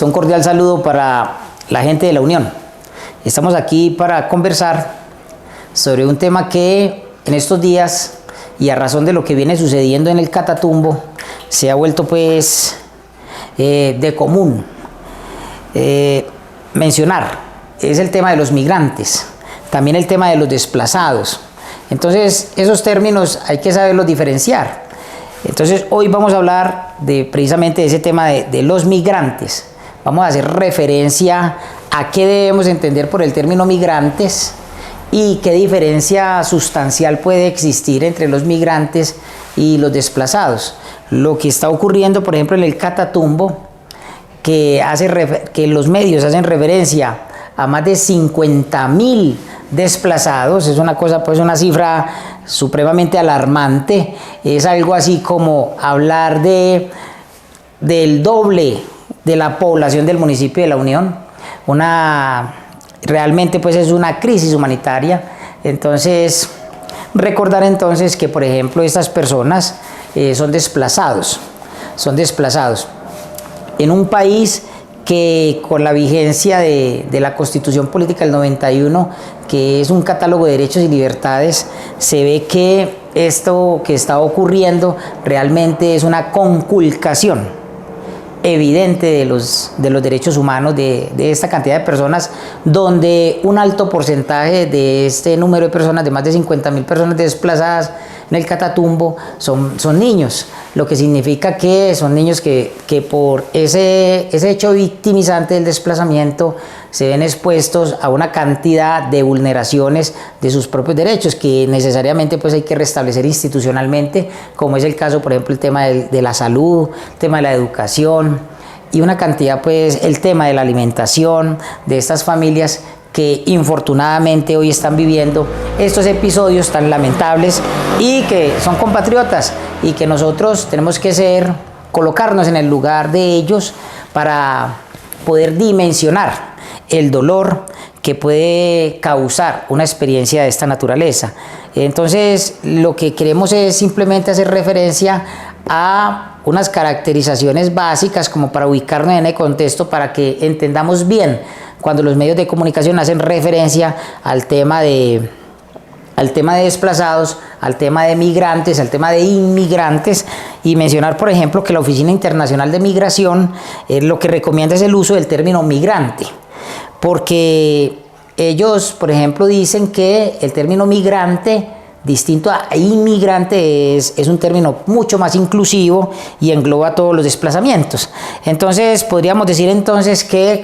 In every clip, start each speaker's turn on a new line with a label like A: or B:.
A: Un cordial saludo para la gente de la Unión. Estamos aquí para conversar sobre un tema que en estos días, y a razón de lo que viene sucediendo en el Catatumbo, se ha vuelto pues de común mencionar. Es el tema de los migrantes, también el tema de los desplazados. Entonces esos términos hay que saberlos diferenciar. Entonces hoy vamos a hablar precisamente de ese tema de los migrantes. Vamos a hacer referencia a qué debemos entender por el término migrantes y qué diferencia sustancial puede existir entre los migrantes y los desplazados. Lo que está ocurriendo, por ejemplo, en el Catatumbo, que los medios hacen referencia a más de 50.000 desplazados, es una cosa, pues una cifra supremamente alarmante. Es algo así como hablar del doble de la población del municipio de La Unión. Realmente pues es una crisis humanitaria. Entonces, recordar entonces que, por ejemplo, estas personas son desplazados en un país que, con la vigencia de la Constitución Política del 91, que es un catálogo de derechos y libertades, se ve que esto que está ocurriendo realmente es una conculcación evidente de los derechos humanos de esta cantidad de personas, donde un alto porcentaje de este número de personas, de más de 50.000 personas desplazadas en el Catatumbo, son niños, lo que significa que son niños que por ese hecho victimizante del desplazamiento se ven expuestos a una cantidad de vulneraciones de sus propios derechos que necesariamente pues hay que restablecer institucionalmente, como es el caso, por ejemplo, el tema de la salud, el tema de la educación y una cantidad, pues el tema de la alimentación de estas familias que infortunadamente hoy están viviendo estos episodios tan lamentables y que son compatriotas, y que nosotros tenemos que colocarnos en el lugar de ellos para poder dimensionar el dolor que puede causar una experiencia de esta naturaleza. Entonces, lo que queremos es simplemente hacer referencia a unas caracterizaciones básicas como para ubicarnos en el contexto, para que entendamos bien cuando los medios de comunicación hacen referencia al tema de desplazados, al tema de migrantes, al tema de inmigrantes, y mencionar, por ejemplo, que la Oficina Internacional de Migración lo que recomienda es el uso del término migrante, porque ellos, por ejemplo, dicen que el término migrante, distinto a inmigrante, es un término mucho más inclusivo y engloba todos los desplazamientos. Entonces, podríamos decir entonces que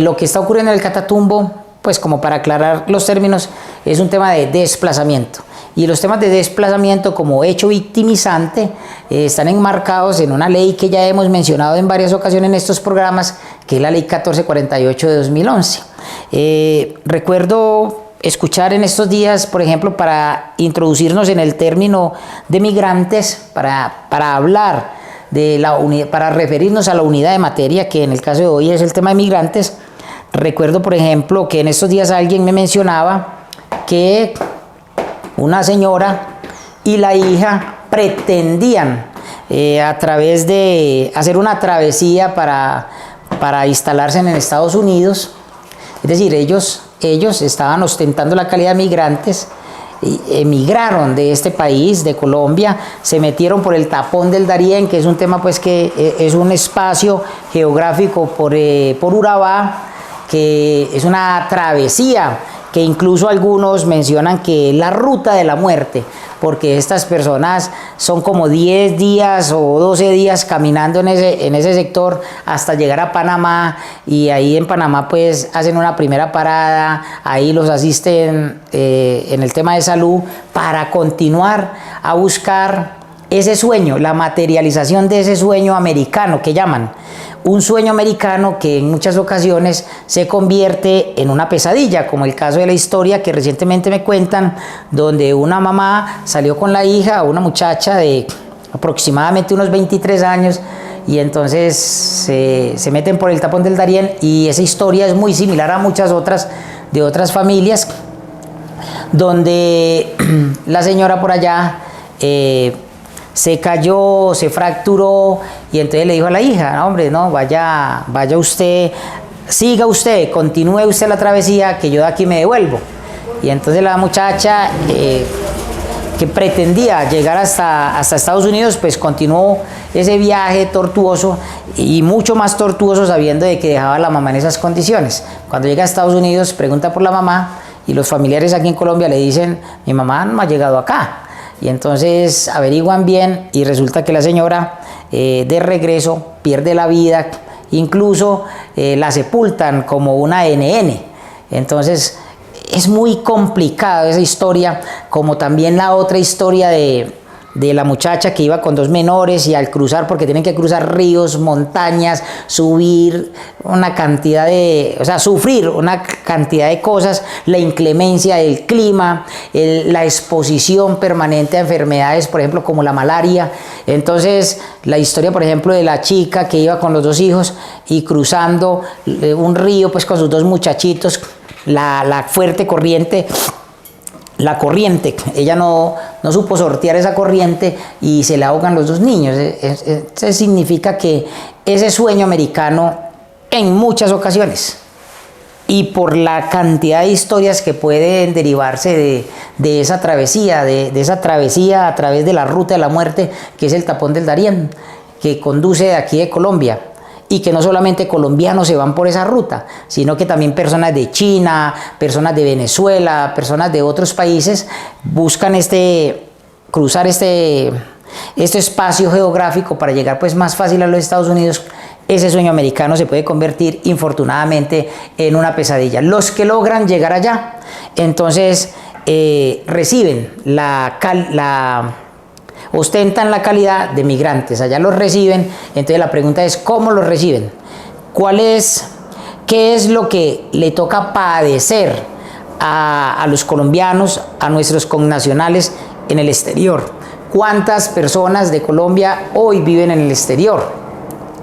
A: lo que está ocurriendo en el Catatumbo, pues como para aclarar los términos, es un tema de desplazamiento. Y los temas de desplazamiento como hecho victimizante están enmarcados en una ley que ya hemos mencionado en varias ocasiones en estos programas, que es la ley 1448 de 2011. Recuerdo escuchar en estos días, por ejemplo, para introducirnos en el término de migrantes, para hablar para referirnos a la unidad de materia, que en el caso de hoy es el tema de migrantes. Recuerdo, por ejemplo, que en estos días alguien me mencionaba que una señora y la hija pretendían a través de hacer una travesía para instalarse en Estados Unidos. Es decir, ellos estaban ostentando la calidad de migrantes, emigraron de este país, de Colombia, se metieron por el tapón del Darién, que es un tema pues que es un espacio geográfico por Urabá, que es una travesía que incluso algunos mencionan que es la ruta de la muerte, porque estas personas son como 10 días o 12 días caminando en ese sector hasta llegar a Panamá, y ahí en Panamá pues hacen una primera parada, ahí los asisten en el tema de salud para continuar a buscar ese sueño, la materialización de ese sueño americano que llaman. Un sueño americano que en muchas ocasiones se convierte en una pesadilla, como el caso de la historia que recientemente me cuentan, donde una mamá salió con la hija, una muchacha de aproximadamente unos 23 años, y entonces se meten por el tapón del Darién, y esa historia es muy similar a muchas otras de otras familias, donde la señora por allá se cayó, se fracturó, y entonces le dijo a la hija, no, hombre, no, vaya usted, siga usted, continúe usted la travesía, que yo de aquí me devuelvo. Y entonces la muchacha, que pretendía llegar hasta Estados Unidos, pues continuó ese viaje tortuoso, y mucho más tortuoso sabiendo de que dejaba a la mamá en esas condiciones. Cuando llega a Estados Unidos, pregunta por la mamá, y los familiares aquí en Colombia le dicen, mi mamá no ha llegado acá. Y entonces averiguan bien, y resulta que la señora de regreso pierde la vida, incluso la sepultan como una NN. Entonces es muy complicada esa historia, como también la otra historia de la muchacha que iba con dos menores, y al cruzar, porque tienen que cruzar ríos, montañas, subir una cantidad de, o sea, sufrir una cantidad de cosas, la inclemencia del clima, la exposición permanente a enfermedades, por ejemplo, como la malaria. Entonces, la historia, por ejemplo, de la chica que iba con los dos hijos y cruzando un río, pues con sus dos muchachitos, la fuerte corriente, ella no supo sortear esa corriente y se le ahogan los dos niños. Eso significa que ese sueño americano, en muchas ocasiones, y por la cantidad de historias que pueden derivarse de esa travesía, de esa travesía a través de la ruta de la muerte, que es el tapón del Darién, que conduce de aquí de Colombia, y que no solamente colombianos se van por esa ruta, sino que también personas de China, personas de Venezuela, personas de otros países buscan cruzar este espacio geográfico para llegar pues más fácil a los Estados Unidos. Ese sueño americano se puede convertir, infortunadamente, en una pesadilla. Los que logran llegar allá, entonces reciben ostentan la calidad de migrantes, allá los reciben. Entonces la pregunta es, ¿cómo los reciben? ¿Qué es lo que le toca padecer a los colombianos, a nuestros connacionales en el exterior? ¿Cuántas personas de Colombia hoy viven en el exterior?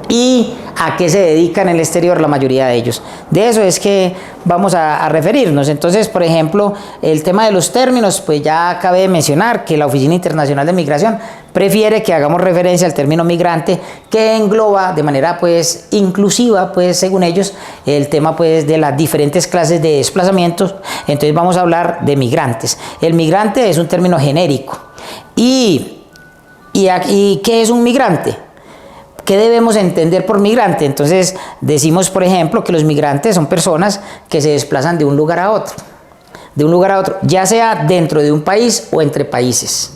A: ¿Y a qué se dedican en el exterior la mayoría de ellos? De eso es que vamos a referirnos. Entonces, por ejemplo, el tema de los términos, pues ya acabé de mencionar que la Oficina Internacional de Migración prefiere que hagamos referencia al término migrante, que engloba de manera pues inclusiva, pues según ellos, el tema pues de las diferentes clases de desplazamientos. Entonces vamos a hablar de migrantes. El migrante es un término genérico. ¿Y qué es un migrante? ¿Qué debemos entender por migrante? Entonces decimos, por ejemplo, que los migrantes son personas que se desplazan de un lugar a otro, ya sea dentro de un país o entre países.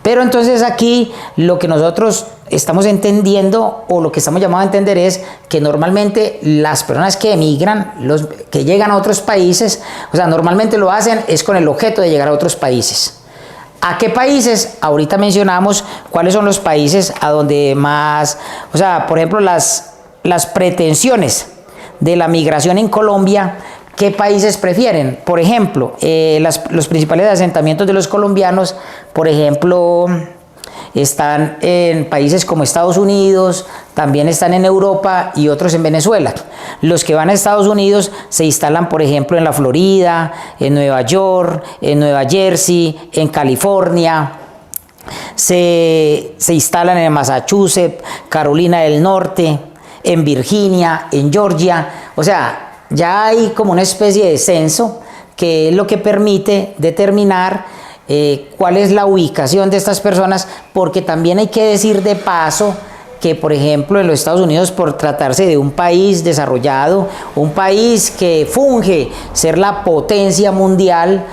A: Pero entonces aquí lo que nosotros estamos entendiendo, o lo que estamos llamados a entender, es que normalmente las personas que emigran, los que llegan a otros países, o sea, normalmente lo hacen es con el objeto de llegar a otros países. ¿A qué países? Ahorita mencionamos cuáles son los países a donde más, o sea, por ejemplo, las pretensiones de la migración en Colombia, ¿qué países prefieren? Por ejemplo, los principales asentamientos de los colombianos, por ejemplo, están en países como Estados Unidos, también están en Europa y otros en Venezuela. Los que van a Estados Unidos se instalan, por ejemplo, en la Florida, en Nueva York, en Nueva Jersey, en California. Se instalan en Massachusetts, Carolina del Norte, en Virginia, en Georgia. O sea, ya hay como una especie de censo, que es lo que permite determinar cuál es la ubicación de estas personas, porque también hay que decir de paso que, por ejemplo, en los Estados Unidos, por tratarse de un país desarrollado, un país que funge ser la potencia mundial,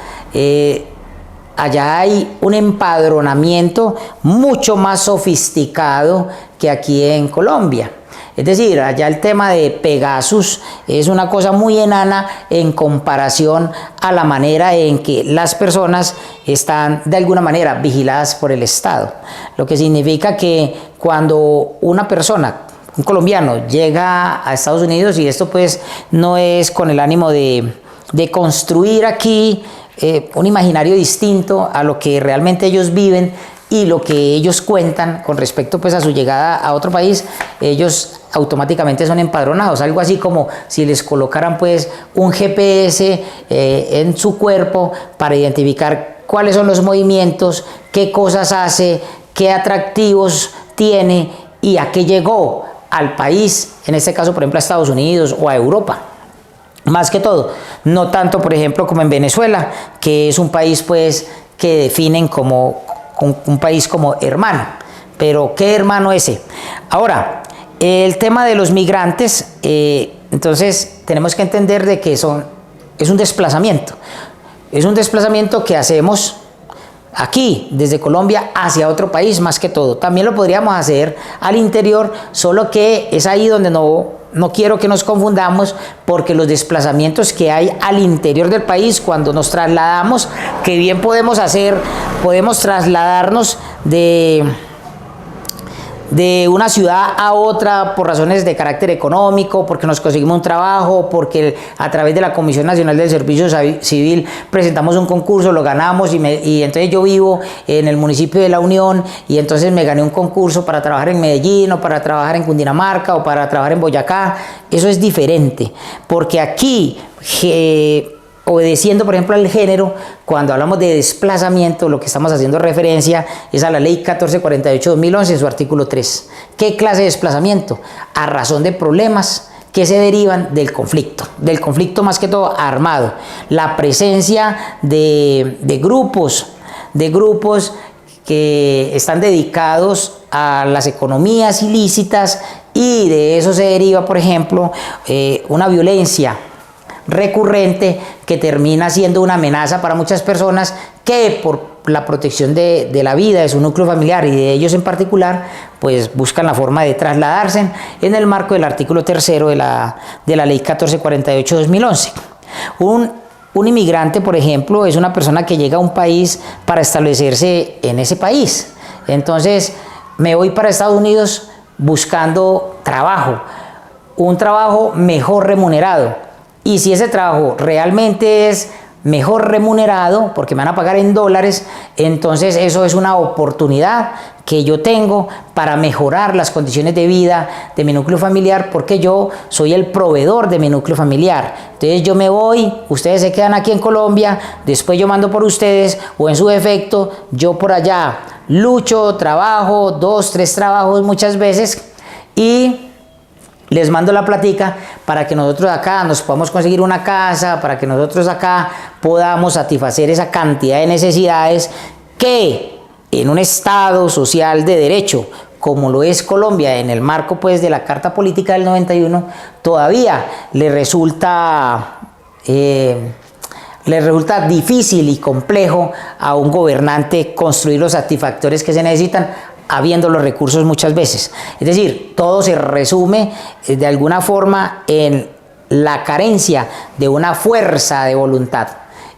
A: allá hay un empadronamiento mucho más sofisticado que aquí en Colombia. Es decir, allá el tema de Pegasus es una cosa muy enana en comparación a la manera en que las personas están de alguna manera vigiladas por el Estado. Lo que significa que cuando una persona, un colombiano, llega a Estados Unidos, y esto pues no es con el ánimo de construir aquí un imaginario distinto a lo que realmente ellos viven y lo que ellos cuentan con respecto pues a su llegada a otro país, ellos automáticamente son empadronados, algo así como si les colocaran pues un GPS en su cuerpo para identificar cuáles son los movimientos, qué cosas hace, qué atractivos tiene y a qué llegó al país, en este caso por ejemplo a Estados Unidos o a Europa. Más que todo, no tanto por ejemplo como en Venezuela, que es un país pues que definen como un país como hermano, pero ¿qué hermano ese? Ahora, el tema de los migrantes, entonces tenemos que entender de que es un desplazamiento que hacemos aquí, desde Colombia hacia otro país más que todo. También lo podríamos hacer al interior, solo que es ahí donde no quiero que nos confundamos, porque los desplazamientos que hay al interior del país, cuando nos trasladamos, que bien podemos trasladarnos de una ciudad a otra por razones de carácter económico, porque nos conseguimos un trabajo, porque a través de la Comisión Nacional del Servicio Civil presentamos un concurso, lo ganamos y entonces yo vivo en el municipio de La Unión y entonces me gané un concurso para trabajar en Medellín o para trabajar en Cundinamarca o para trabajar en Boyacá. Eso es diferente, porque aquí obedeciendo, por ejemplo, al género, cuando hablamos de desplazamiento, lo que estamos haciendo referencia es a la Ley 1448/2011 en su artículo 3. ¿Qué clase de desplazamiento? A razón de problemas que se derivan del conflicto más que todo armado, la presencia de grupos que están dedicados a las economías ilícitas, y de eso se deriva, por ejemplo, una violencia recurrente que termina siendo una amenaza para muchas personas que por la protección de la vida de su núcleo familiar y de ellos en particular, pues buscan la forma de trasladarse en el marco del artículo 3º de la Ley 1448/2011. Un inmigrante, por ejemplo, es una persona que llega a un país para establecerse en ese país. Entonces, me voy para Estados Unidos buscando trabajo, un trabajo mejor remunerado. Y si ese trabajo realmente es mejor remunerado, porque me van a pagar en dólares, entonces eso es una oportunidad que yo tengo para mejorar las condiciones de vida de mi núcleo familiar, porque yo soy el proveedor de mi núcleo familiar. Entonces yo me voy, ustedes se quedan aquí en Colombia, después yo mando por ustedes, o en su defecto, yo por allá lucho, trabajo, 2, 3 trabajos muchas veces, y les mando la plática para que nosotros acá nos podamos conseguir una casa, para que nosotros acá podamos satisfacer esa cantidad de necesidades que en un Estado social de derecho, como lo es Colombia, en el marco pues de la Carta Política del 91, todavía le resulta difícil y complejo a un gobernante construir los satisfactores que se necesitan, habiendo los recursos muchas veces. Es decir, todo se resume de alguna forma en la carencia de una fuerza de voluntad.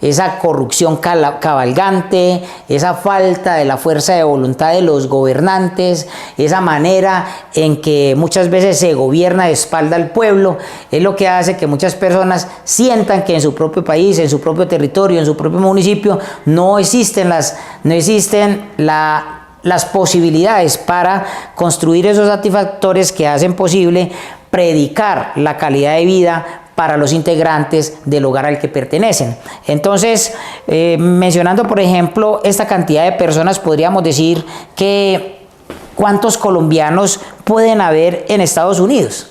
A: Esa corrupción cabalgante, esa falta de la fuerza de voluntad de los gobernantes, esa manera en que muchas veces se gobierna de espalda al pueblo, es lo que hace que muchas personas sientan que en su propio país, en su propio territorio, en su propio municipio, no existen las posibilidades para construir esos satisfactores que hacen posible predicar la calidad de vida para los integrantes del hogar al que pertenecen. Entonces, mencionando por ejemplo esta cantidad de personas, podríamos decir que ¿cuántos colombianos pueden haber en Estados Unidos?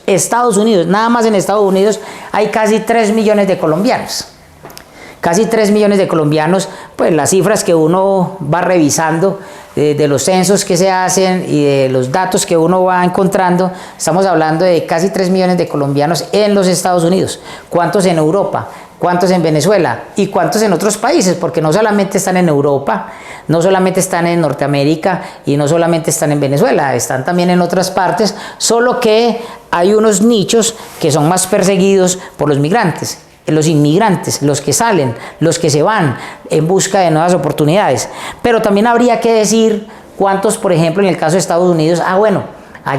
A: Nada más en Estados Unidos hay casi 3 millones de colombianos. Casi 3 millones de colombianos, pues las cifras que uno va revisando de los censos que se hacen y de los datos que uno va encontrando, estamos hablando de casi 3 millones de colombianos en los Estados Unidos. ¿Cuántos en Europa? ¿Cuántos en Venezuela? ¿Y cuántos en otros países? Porque no solamente están en Europa, no solamente están en Norteamérica y no solamente están en Venezuela, están también en otras partes, solo que hay unos nichos que son más perseguidos por los migrantes. Los inmigrantes, los que salen, los que se van en busca de nuevas oportunidades. Pero también habría que decir cuántos, por ejemplo, en el caso de Estados Unidos, allá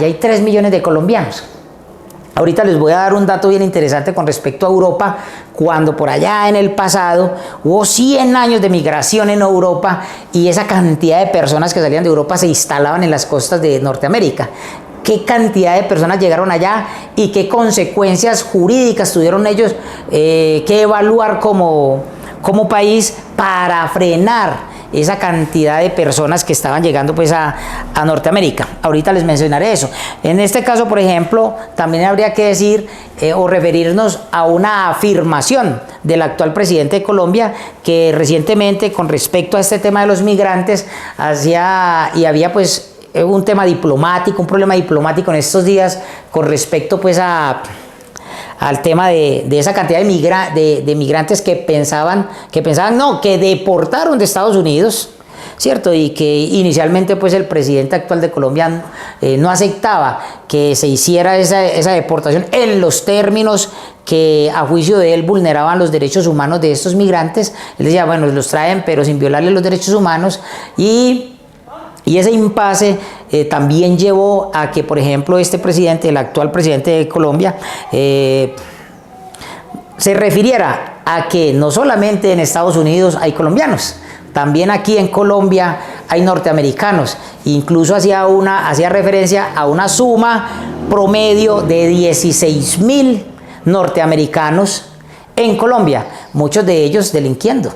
A: hay 3 millones de colombianos. Ahorita les voy a dar un dato bien interesante con respecto a Europa, cuando por allá en el pasado hubo 100 años de migración en Europa y esa cantidad de personas que salían de Europa se instalaban en las costas de Norteamérica. qué cantidad de personas llegaron allá y qué consecuencias jurídicas tuvieron ellos que evaluar como país para frenar esa cantidad de personas que estaban llegando pues a Norteamérica. Ahorita les mencionaré eso. En este caso, por ejemplo, también habría que decir o referirnos a una afirmación del actual presidente de Colombia, que recientemente, con respecto a este tema de los migrantes, había pues un tema diplomático, un problema diplomático en estos días con respecto pues al tema de esa cantidad de migrantes que deportaron de Estados Unidos, ¿cierto? Y que inicialmente pues el presidente actual de Colombia no aceptaba que se hiciera esa deportación en los términos que a juicio de él vulneraban los derechos humanos de estos migrantes. Él decía, bueno, los traen pero sin violarles los derechos humanos, y ese impasse también llevó a que, por ejemplo, este presidente, el actual presidente de Colombia, se refiriera a que no solamente en Estados Unidos hay colombianos, también aquí en Colombia hay norteamericanos. Incluso hacía referencia a una suma promedio de 16.000 norteamericanos en Colombia, muchos de ellos delinquiendo.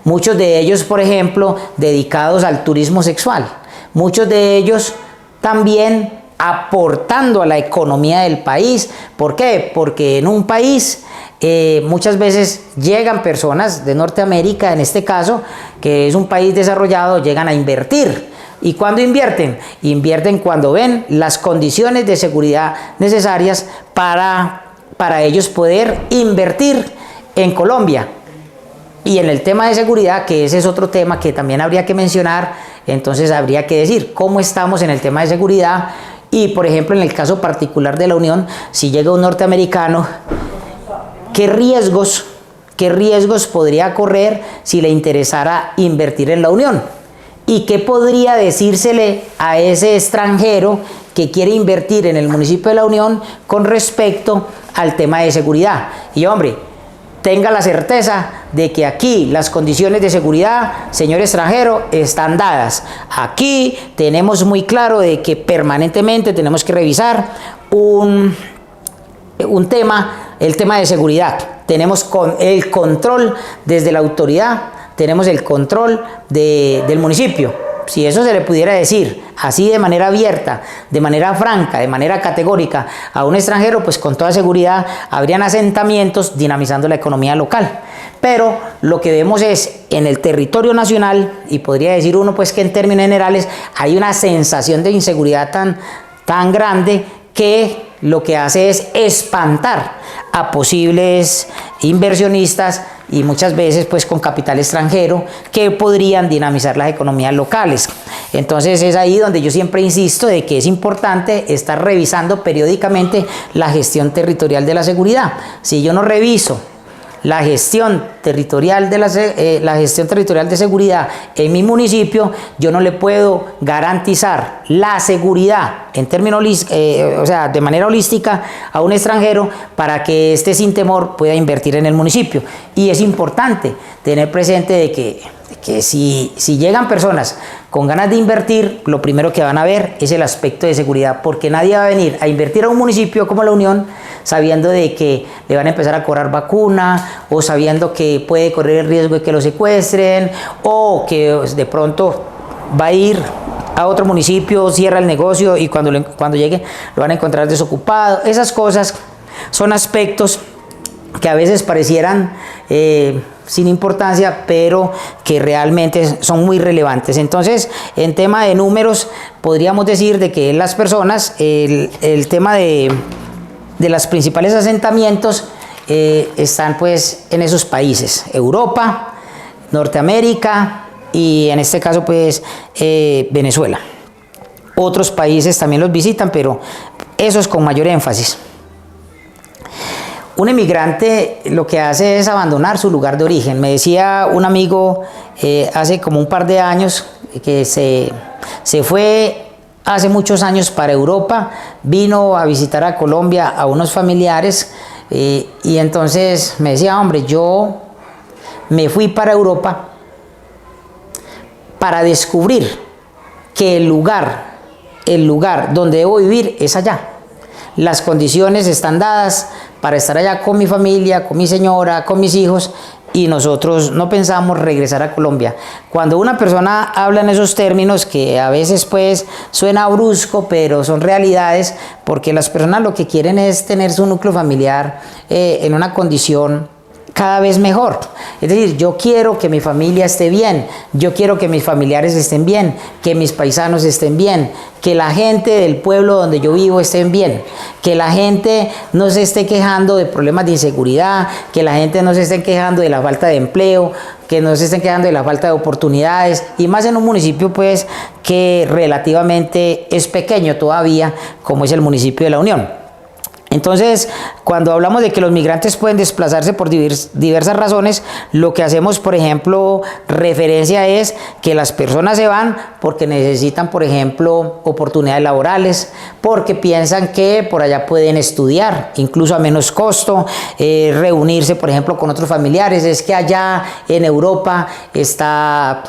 A: Muchos de ellos, por ejemplo, dedicados al turismo sexual. Muchos de ellos también aportando a la economía del país. ¿Por qué? Porque en un país muchas veces llegan personas de Norteamérica, en este caso, que es un país desarrollado, llegan a invertir. ¿Y cuándo invierten? Invierten cuando ven las condiciones de seguridad necesarias para ellos poder invertir en Colombia. Y en el tema de seguridad, que ese es otro tema que también habría que mencionar, entonces habría que decir cómo estamos en el tema de seguridad. Y, por ejemplo, en el caso particular de la Unión, si llega un norteamericano, ¿qué riesgos podría correr si le interesara invertir en la Unión? ¿Y qué podría decírsele a ese extranjero que quiere invertir en el municipio de la Unión con respecto al tema de seguridad? Y, hombre, tenga la certeza de que aquí las condiciones de seguridad, señor extranjero, están dadas. Aquí tenemos muy claro de que permanentemente tenemos que revisar el tema de seguridad. Tenemos el control desde la autoridad, tenemos el control del municipio. Si eso se le pudiera decir así de manera abierta, de manera franca, de manera categórica a un extranjero, pues con toda seguridad habrían asentamientos dinamizando la economía local. Pero lo que vemos es en el territorio nacional, y podría decir uno pues que en términos generales hay una sensación de inseguridad tan grande que lo que hace es espantar a posibles inversionistas, y muchas veces pues con capital extranjero, que podrían dinamizar las economías locales. Entonces es ahí donde yo siempre insisto de que es importante estar revisando periódicamente la gestión territorial de la seguridad. Si yo no reviso la gestión territorial de seguridad en mi municipio, yo no le puedo garantizar la seguridad en términos, de manera holística a un extranjero para que éste sin temor pueda invertir en el municipio. Y es importante tener presente de que si llegan personas con ganas de invertir, lo primero que van a ver es el aspecto de seguridad, porque nadie va a venir a invertir a un municipio como la Unión sabiendo de que le van a empezar a cobrar vacuna, o sabiendo que puede correr el riesgo de que lo secuestren, o que de pronto va a ir a otro municipio, cierra el negocio y cuando llegue lo van a encontrar desocupado. Esas cosas son aspectos que a veces parecieran sin importancia, pero que realmente son muy relevantes. Entonces, en tema de números, podríamos decir de que las personas, el tema de los principales asentamientos están pues en esos países: Europa, Norteamérica y en este caso pues Venezuela. Otros países también los visitan, pero esos con mayor énfasis. Un emigrante lo que hace es abandonar su lugar de origen. Me decía un amigo hace como un par de años que se fue hace muchos años para Europa, vino a visitar a Colombia a unos familiares y entonces me decía: hombre, yo me fui para Europa para descubrir que el lugar el lugar donde debo vivir es allá. Las condiciones están dadas para estar allá con mi familia, con mi señora, con mis hijos, y nosotros no pensamos regresar a Colombia. Cuando una persona habla en esos términos, que a veces pues suena brusco, pero son realidades, porque las personas lo que quieren es tener su núcleo familiar en una condición cada vez mejor. Es decir, yo quiero que mi familia esté bien, yo quiero que mis familiares estén bien, que mis paisanos estén bien, que la gente del pueblo donde yo vivo estén bien, que la gente no se esté quejando de problemas de inseguridad, que la gente no se esté quejando de la falta de empleo, que no se estén quejando de la falta de oportunidades, y más en un municipio pues que relativamente es pequeño todavía, como es el municipio de La Unión. Entonces, cuando hablamos de que los migrantes pueden desplazarse por diversas razones, lo que hacemos, por ejemplo, referencia es que las personas se van porque necesitan, por ejemplo, oportunidades laborales, porque piensan que por allá pueden estudiar, incluso a menos costo, reunirse, por ejemplo, con otros familiares. Es que allá en Europa está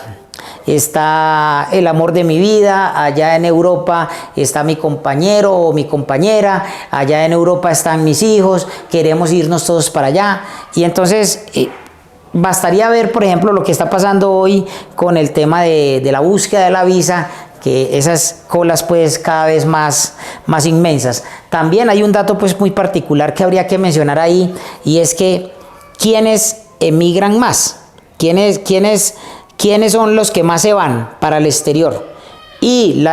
A: el amor de mi vida, allá en Europa está mi compañero o mi compañera, allá en Europa están mis hijos, queremos irnos todos para allá. Y entonces bastaría ver, por ejemplo, lo que está pasando hoy con el tema de la búsqueda de la visa, que esas colas pues cada vez más inmensas. También hay un dato pues muy particular que habría que mencionar ahí, y es que ¿quiénes emigran más? ¿Quiénes son los que más se van para el exterior? Y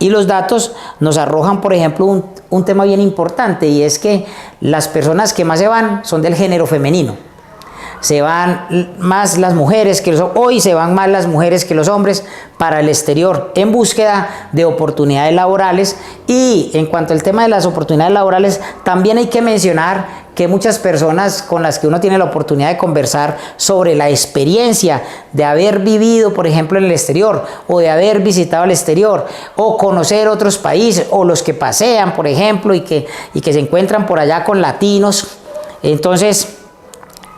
A: los datos nos arrojan, por ejemplo, un tema bien importante, y es que las personas que más se van son del género femenino. Se van más las mujeres hoy se van más las mujeres que los hombres para el exterior en búsqueda de oportunidades laborales. Y en cuanto al tema de las oportunidades laborales, también hay que mencionar que muchas personas con las que uno tiene la oportunidad de conversar sobre la experiencia de haber vivido, por ejemplo, en el exterior, o de haber visitado el exterior, o conocer otros países, o los que pasean, por ejemplo, y que se encuentran por allá con latinos, entonces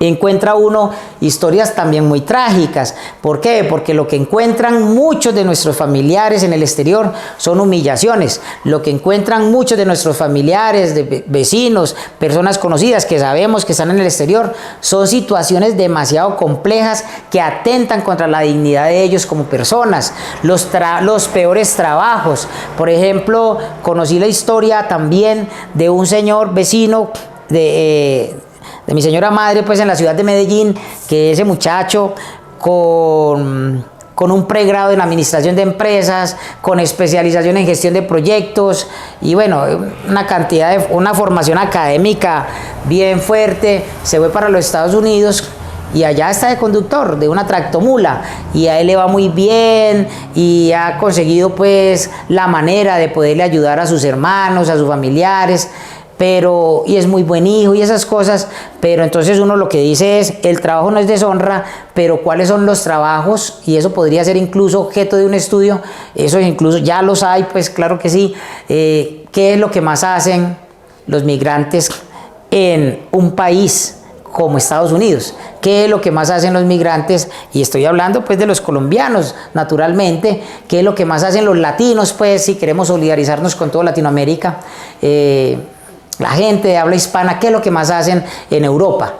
A: encuentra uno historias también muy trágicas. ¿Por qué? Porque lo que encuentran muchos de nuestros familiares en el exterior son humillaciones. Lo que encuentran muchos de nuestros familiares, de vecinos, personas conocidas que sabemos que están en el exterior, son situaciones demasiado complejas que atentan contra la dignidad de ellos como personas. Los peores trabajos. Por ejemplo, conocí la historia también de un señor vecino de mi señora madre, pues en la ciudad de Medellín, que ese muchacho con un pregrado en administración de empresas, con especialización en gestión de proyectos, y bueno, una formación académica bien fuerte, se fue para los Estados Unidos, y allá está de conductor de una tractomula, y a él le va muy bien, y ha conseguido pues la manera de poderle ayudar a sus hermanos, a sus familiares, y es muy buen hijo y esas cosas. Pero entonces uno lo que dice es, el trabajo no es deshonra, pero ¿cuáles son los trabajos? Y eso podría ser incluso objeto de un estudio, eso incluso ya los hay, pues claro que sí. ¿Qué es lo que más hacen los migrantes en un país como Estados Unidos? ¿Qué es lo que más hacen los migrantes? Y estoy hablando pues de los colombianos, naturalmente. ¿Qué es lo que más hacen los latinos? Pues si queremos solidarizarnos con toda Latinoamérica, la gente de habla hispana, ¿qué es lo que más hacen en Europa?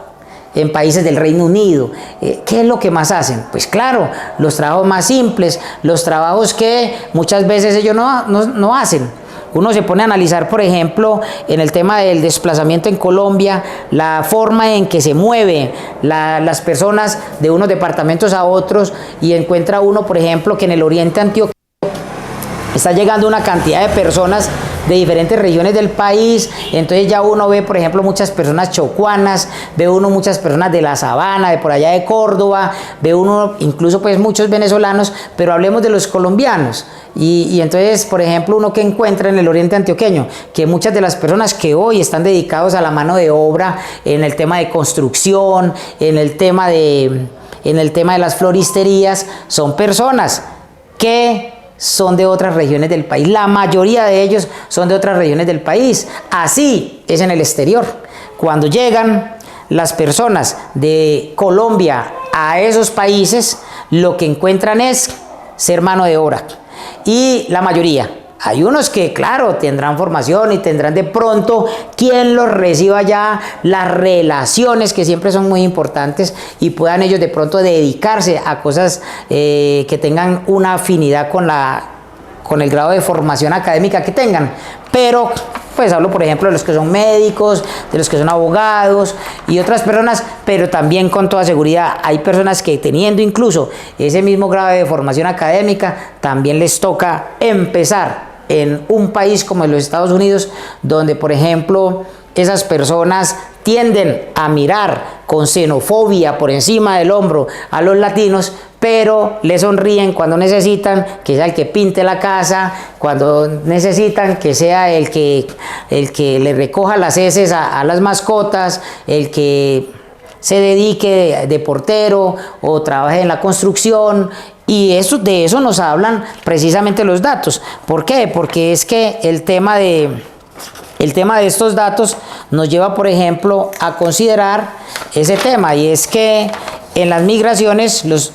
A: En países del Reino Unido, ¿qué es lo que más hacen? Pues claro, los trabajos más simples, los trabajos que muchas veces ellos no hacen. Uno se pone a analizar, por ejemplo, en el tema del desplazamiento en Colombia, la forma en que se mueven las personas de unos departamentos a otros, y encuentra uno, por ejemplo, que en el oriente antioqueño está llegando una cantidad de personas de diferentes regiones del país. Entonces ya uno ve, por ejemplo, muchas personas chocuanas, ve uno muchas personas de la Sabana, de por allá de Córdoba, ve uno incluso pues muchos venezolanos, pero hablemos de los colombianos. Y entonces, por ejemplo, uno que encuentra en el oriente antioqueño, que muchas de las personas que hoy están dedicados a la mano de obra, en el tema de construcción, en el tema de las floristerías, son personas que son de otras regiones del país. La mayoría de ellos son de otras regiones del país. Así es en el exterior. Cuando llegan las personas de Colombia a esos países, lo que encuentran es ser mano de obra. Y la mayoría, Hay unos que, claro, tendrán formación y tendrán de pronto quien los reciba ya, las relaciones que siempre son muy importantes y puedan ellos de pronto dedicarse a cosas que tengan una afinidad con el grado de formación académica que tengan. Pero pues hablo por ejemplo de los que son médicos, de los que son abogados y otras personas, pero también con toda seguridad hay personas que teniendo incluso ese mismo grado de formación académica, también les toca empezar en un país como los Estados Unidos, donde por ejemplo esas personas tienden a mirar con xenofobia por encima del hombro a los latinos, pero le sonríen cuando necesitan que sea el que pinte la casa, cuando necesitan que sea el que le recoja las heces a las mascotas, el que se dedique de portero o trabaje en la construcción. Y de eso nos hablan precisamente los datos. ¿Por qué? Porque es que el tema de estos datos nos lleva, por ejemplo, a considerar ese tema, y es que en las migraciones los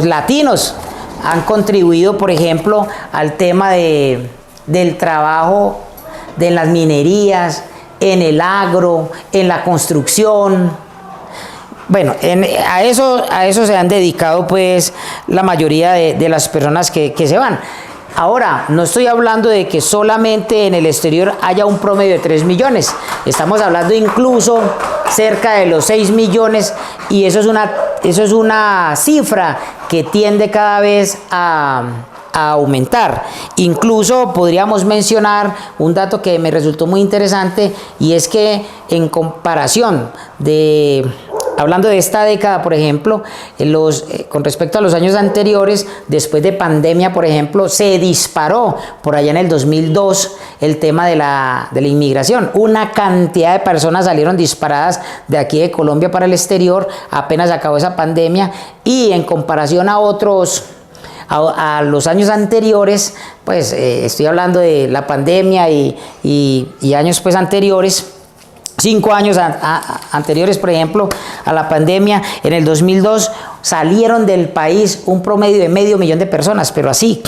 A: latinos han contribuido, por ejemplo, al tema del trabajo de las minerías, en el agro, en la construcción. Bueno, a eso se han dedicado pues la mayoría de las personas que se van. Ahora, no estoy hablando de que solamente en el exterior haya un promedio de 3 millones. Estamos hablando incluso cerca de los 6 millones y eso es una cifra que tiende cada vez a aumentar. Incluso podríamos mencionar un dato que me resultó muy interesante, y es que en comparación hablando de esta década, por ejemplo, con respecto a los años anteriores, después de pandemia, por ejemplo, se disparó por allá en el 2002 el tema de la inmigración. Una cantidad de personas salieron disparadas de aquí de Colombia para el exterior, apenas acabó esa pandemia, y en comparación a los años anteriores, pues estoy hablando de la pandemia y años pues anteriores, 5 años anteriores, por ejemplo, a la pandemia, en el 2002 salieron del país un promedio de 500.000 de personas, pero así,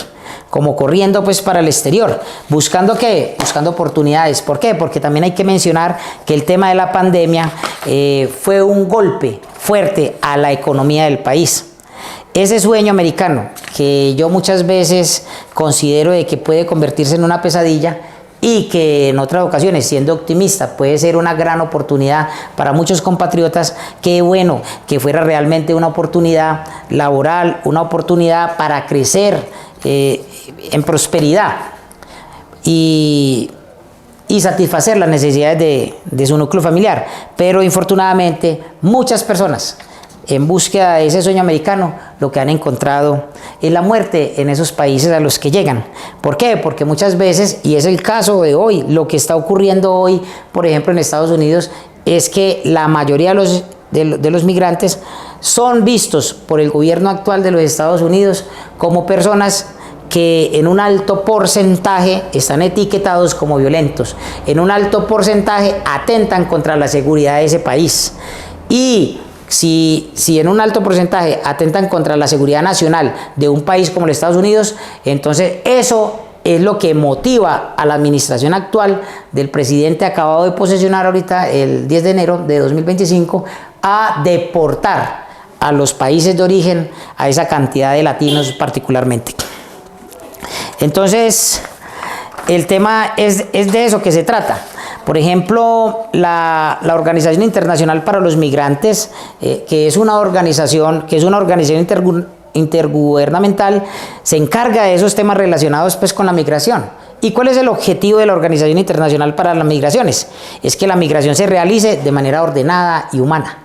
A: como corriendo pues para el exterior. ¿Buscando qué? Buscando oportunidades. ¿Por qué? Porque también hay que mencionar que el tema de la pandemia fue un golpe fuerte a la economía del país. Ese sueño americano, que yo muchas veces considero de que puede convertirse en una pesadilla, y que en otras ocasiones, siendo optimista, puede ser una gran oportunidad para muchos compatriotas. Qué bueno que fuera realmente una oportunidad laboral, una oportunidad para crecer en prosperidad y satisfacer las necesidades de su núcleo familiar. Pero infortunadamente muchas personas, en búsqueda de ese sueño americano, lo que han encontrado es la muerte en esos países a los que llegan. ¿Por qué? Porque muchas veces, y es el caso de hoy, lo que está ocurriendo hoy, por ejemplo en Estados Unidos, es que la mayoría de los migrantes son vistos por el gobierno actual de los Estados Unidos como personas que en un alto porcentaje están etiquetados como violentos, en un alto porcentaje atentan contra la seguridad de ese país. Y si en un alto porcentaje atentan contra la seguridad nacional de un país como los Estados Unidos, entonces eso es lo que motiva a la administración actual del presidente acabado de posesionar ahorita el 10 de enero de 2025 a deportar a los países de origen a esa cantidad de latinos particularmente. Entonces, el tema es de eso que se trata. Por ejemplo, la Organización Internacional para los Migrantes, que es una organización intergubernamental, se encarga de esos temas relacionados pues con la migración. ¿Y cuál es el objetivo de la Organización Internacional para las Migraciones? Es que la migración se realice de manera ordenada y humana.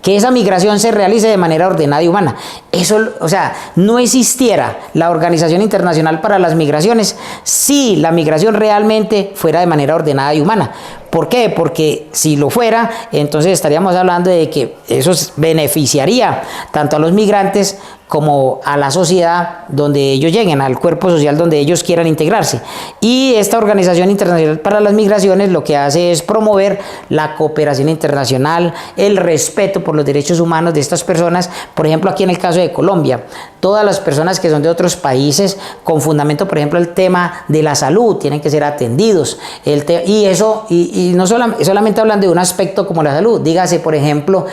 A: Que esa migración se realice de manera ordenada y humana. Eso, o sea, no existiera la Organización Internacional para las Migraciones si la migración realmente fuera de manera ordenada y humana. ¿Por qué? Porque si lo fuera, entonces estaríamos hablando de que eso beneficiaría tanto a los migrantes como a la sociedad donde ellos lleguen, al cuerpo social donde ellos quieran integrarse. Y esta Organización Internacional para las Migraciones lo que hace es promover la cooperación internacional, el respeto por los derechos humanos de estas personas. Por ejemplo, aquí en el caso de Colombia, todas las personas que son de otros países, con fundamento, por ejemplo, el tema de la salud, tienen que ser atendidos. Y no solamente hablan de un aspecto como la salud, dígase, por ejemplo,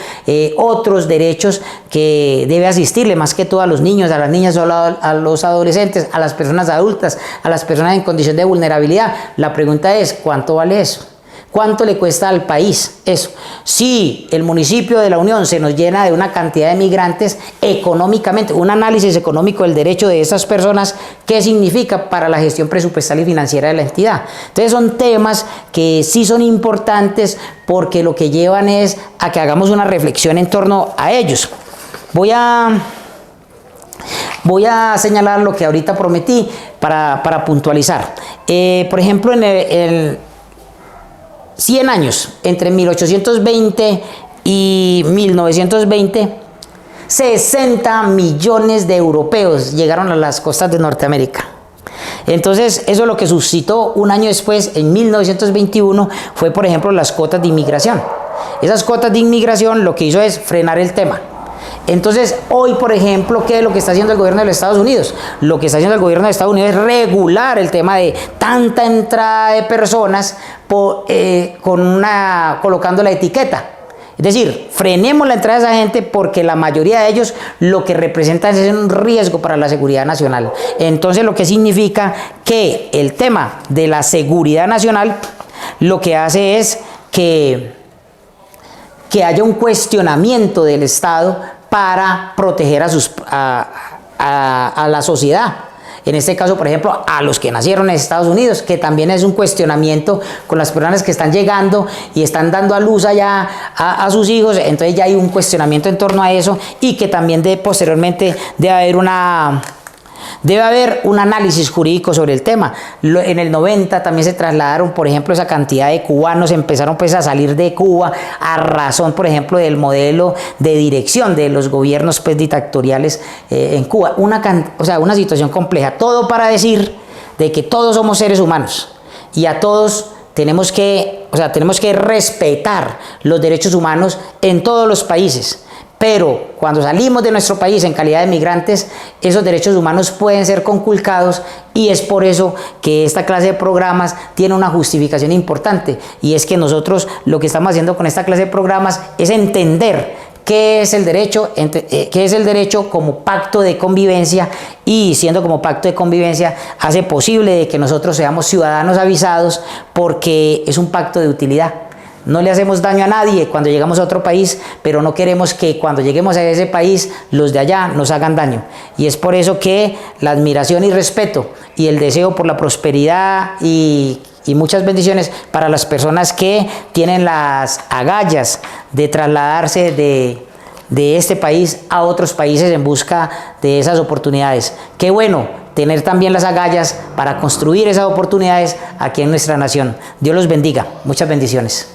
A: otros derechos que debe asistirle más que todo a los niños, a las niñas, a los adolescentes, a las personas adultas, a las personas en condición de vulnerabilidad. La pregunta es, ¿cuánto vale eso? ¿Cuánto le cuesta al país eso? Si el municipio de La Unión se nos llena de una cantidad de migrantes económicamente, un análisis económico del derecho de esas personas, ¿qué significa para la gestión presupuestal y financiera de la entidad? Entonces son temas que sí son importantes porque lo que llevan es a que hagamos una reflexión en torno a ellos. Voy a señalar lo que ahorita prometí para puntualizar. Por ejemplo, en 100 años, entre 1820 y 1920, 60 millones de europeos llegaron a las costas de Norteamérica. Entonces, eso es lo que suscitó un año después, en 1921, fue, por ejemplo, las cuotas de inmigración. Esas cuotas de inmigración lo que hizo es frenar el tema. Entonces, hoy, por ejemplo, ¿qué es lo que está haciendo el gobierno de los Estados Unidos? Lo que está haciendo el gobierno de Estados Unidos es regular el tema de tanta entrada de personas colocando la etiqueta. Es decir, frenemos la entrada de esa gente porque la mayoría de ellos lo que representan es un riesgo para la seguridad nacional. Entonces, lo que significa que el tema de la seguridad nacional lo que hace es que haya un cuestionamiento del Estado para proteger a la sociedad. En este caso, por ejemplo, a los que nacieron en Estados Unidos, que también es un cuestionamiento con las personas que están llegando y están dando a luz allá a sus hijos. Entonces ya hay un cuestionamiento en torno a eso y que también posteriormente debe haber un análisis jurídico sobre el tema. En el 90 también se trasladaron, por ejemplo, esa cantidad de cubanos, empezaron pues a salir de Cuba a razón, por ejemplo, del modelo de dirección de los gobiernos pues dictatoriales en Cuba. Una situación compleja. Todo para decir de que todos somos seres humanos y a todos tenemos que respetar los derechos humanos en todos los países. Pero cuando salimos de nuestro país en calidad de migrantes, esos derechos humanos pueden ser conculcados y es por eso que esta clase de programas tiene una justificación importante. Y es que nosotros lo que estamos haciendo con esta clase de programas es entender qué es el derecho como pacto de convivencia y siendo como pacto de convivencia hace posible de que nosotros seamos ciudadanos avisados porque es un pacto de utilidad. No le hacemos daño a nadie cuando llegamos a otro país, pero no queremos que cuando lleguemos a ese país los de allá nos hagan daño. Y es por eso que la admiración y respeto y el deseo por la prosperidad y muchas bendiciones para las personas que tienen las agallas de trasladarse de este país a otros países en busca de esas oportunidades. Qué bueno tener también las agallas para construir esas oportunidades aquí en nuestra nación. Dios los bendiga. Muchas bendiciones.